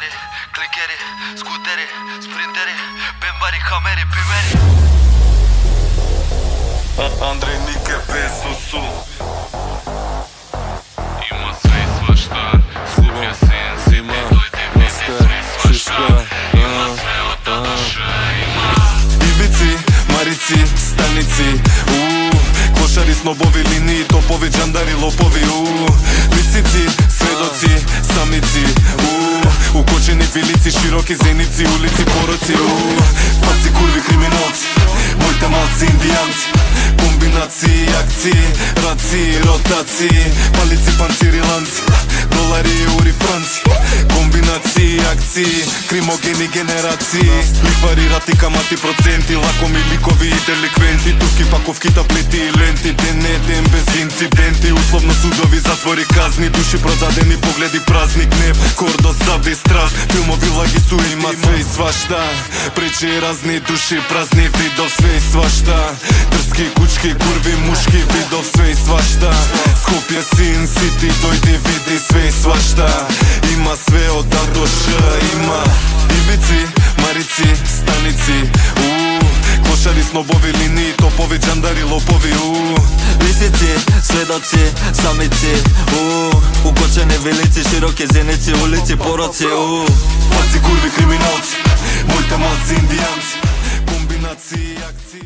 Шутери, кликери, скутери, спринтери, бембари, камери, пимери. Андрей Нике без усу. Има све и свашта, Скопје син, зима, Настер, шишка. има све од та душа, има. Ивици, марици, станици. Кошари, снобови, линии, топови, джандари, лопови. Лисици, сведоци, самици. Укочени вилици, широки зеници, улици, пороци. Паци, курви, криминалци, моите малци, индијанци. Комбинации, акции, раци, ротации. Палици, панцири, ланци, долари, еури, франци. Комбинации, акции, кримогени генерации. Лихвари, рати, камати, проценти. Лакоми, ликови и деликвенти. Турки, паковки, таблети и ленти. Ден не ден без инциденти. Условно судови, затвори, казни. Души продадени, погледи, празни, гнев, кордо, зави, страх. Филмови, лаги су, има све и свашта. Причи разни души, празни, видов све и свашта. Трски, кучки, курви, мушки, видов све и свашта. Скопје син, сити, дојди, види све и свашта. Има све од А до Ш, има ивици, марици, станици. Кошари, снобови, линии, топови, джандари, лопови. Лисици, сведоци, самици. Укочени вилици, широки зеници, улици, пороци. Паци, курви, криминалци, моите малци, индијанци. Комбинации, акции.